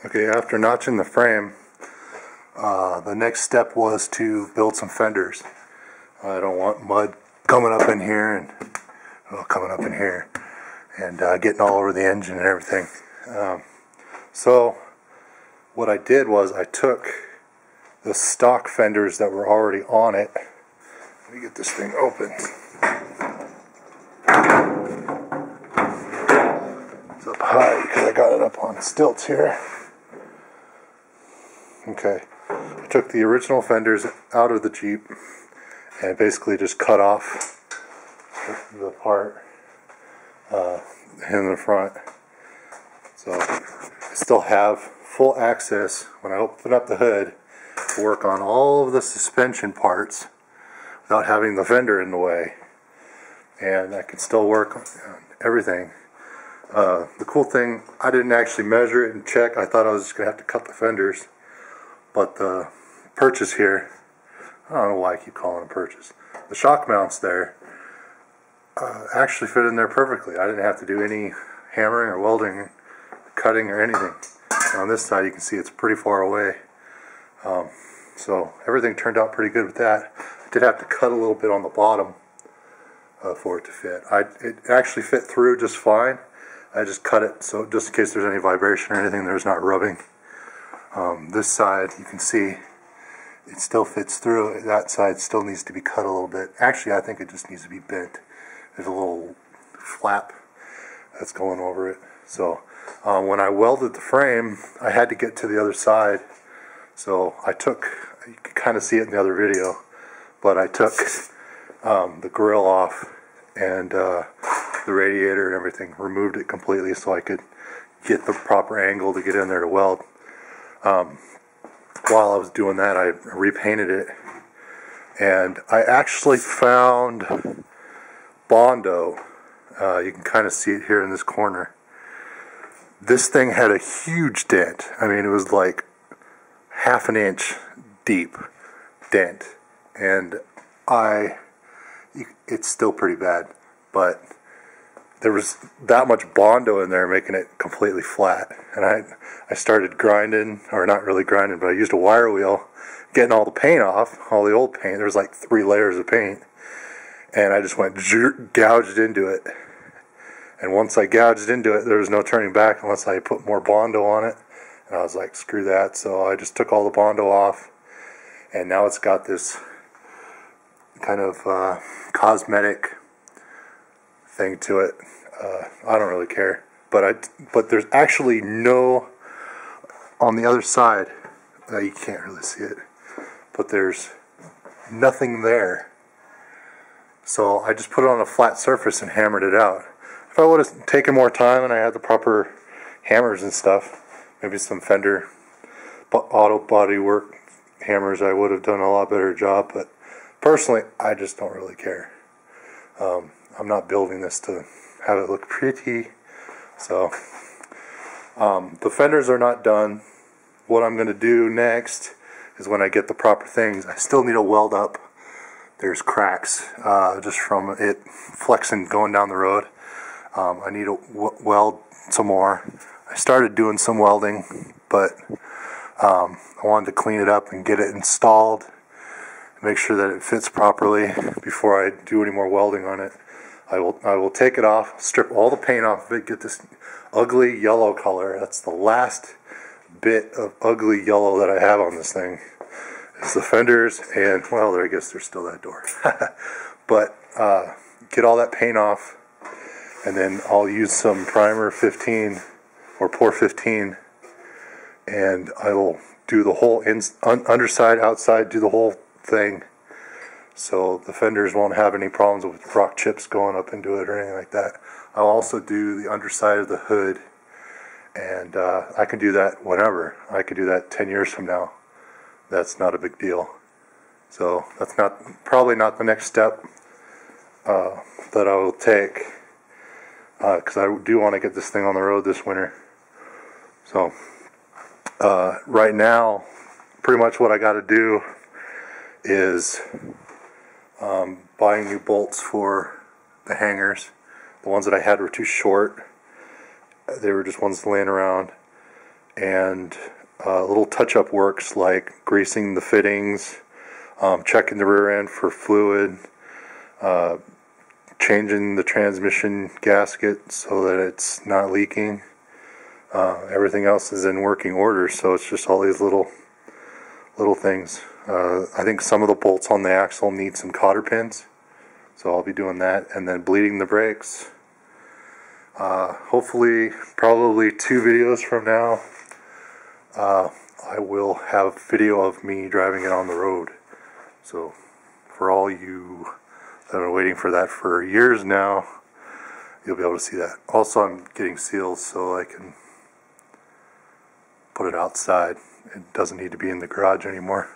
Okay, after notching the frame, the next step was to build some fenders. I don't want mud coming up in here and getting all over the engine and everything. So what I did was I took the stock fenders that were already on it. Let me get this thing open. It's up high because I got it up on stilts here. Okay, I took the original fenders out of the Jeep and basically just cut off the part in the front. So I still have full access when I open up the hood to work on all of the suspension parts without having the fender in the way, and I can still work on everything. The cool thing, I didn't actually measure it and check. I thought I was just going to have to cut the fenders, but the purchase here, I don't know why I keep calling it a purchase, the shock mounts there actually fit in there perfectly. I didn't have to do any hammering or welding, cutting or anything. And on this side you can see it's pretty far away. So everything turned out pretty good with that. I did have to cut a little bit on the bottom for it to fit. It actually fit through just fine. I just cut it so just in case there's any vibration or anything, there's not rubbing. This side you can see it still fits through. That side still needs to be cut a little bit. Actually, I think it just needs to be bent. There's a little flap that's going over it. So when I welded the frame, I had to get to the other side. So I took, you can kind of see it in the other video, but I took the grill off and the radiator and everything, removed it completely so I could get the proper angle to get in there to weld. While I was doing that, I repainted it, and I actually found Bondo. You can kind of see it here in this corner. This thing had a huge dent. I mean, it was like half an inch deep dent, and it's still pretty bad, but there was that much Bondo in there making it completely flat. And I started grinding, or not really grinding, but I used a wire wheel, getting all the paint off, all the old paint. There was like 3 layers of paint, and I just went gouged into it. And once I gouged into it, there was no turning back unless I put more Bondo on it. And I was like, screw that. So I just took all the Bondo off, and now it's got this kind of cosmetic thing to it. I don't really care, but there's actually no, on the other side, you can't really see it, but there's nothing there. So I just put it on a flat surface and hammered it out. If I would have taken more time and I had the proper hammers and stuff, maybe some Fender auto body work hammers, I would have done a lot better job. But personally, I just don't really care. I'm not building this to have it look pretty. So the fenders are not done. What I'm going to do next is, when I get the proper things, I still need to weld up. There's cracks just from it flexing going down the road. I need to weld some more. I started doing some welding, but I wanted to clean it up and get it installed, make sure that it fits properly before I do any more welding on it. I will take it off, strip all the paint off of it, get this ugly yellow color. That's the last bit of ugly yellow that I have on this thing. It's the fenders, and well, I guess there's still that door. But get all that paint off, and then I'll use some primer 15 or pour 15, and I will do the whole underside, outside, do the whole thing, so the fenders won't have any problems with rock chips going up into it or anything like that. I'll also do the underside of the hood, and I can do that whenever. I could do that 10 years from now. That's not a big deal. So that's probably not the next step that I will take, because I do want to get this thing on the road this winter. So right now, pretty much what I got to do is buying new bolts for the hangers. The ones that I had were too short. They were just ones laying around, and little touch-up works like greasing the fittings, checking the rear end for fluid, changing the transmission gasket so that it's not leaking. Everything else is in working order, so it's just all these little things. I think some of the bolts on the axle need some cotter pins, so I'll be doing that, and then bleeding the brakes. Hopefully, probably 2 videos from now, I will have video of me driving it on the road. So for all you that have been waiting for that for years now, you'll be able to see that. Also, I'm getting seals so I can put it outside. It doesn't need to be in the garage anymore.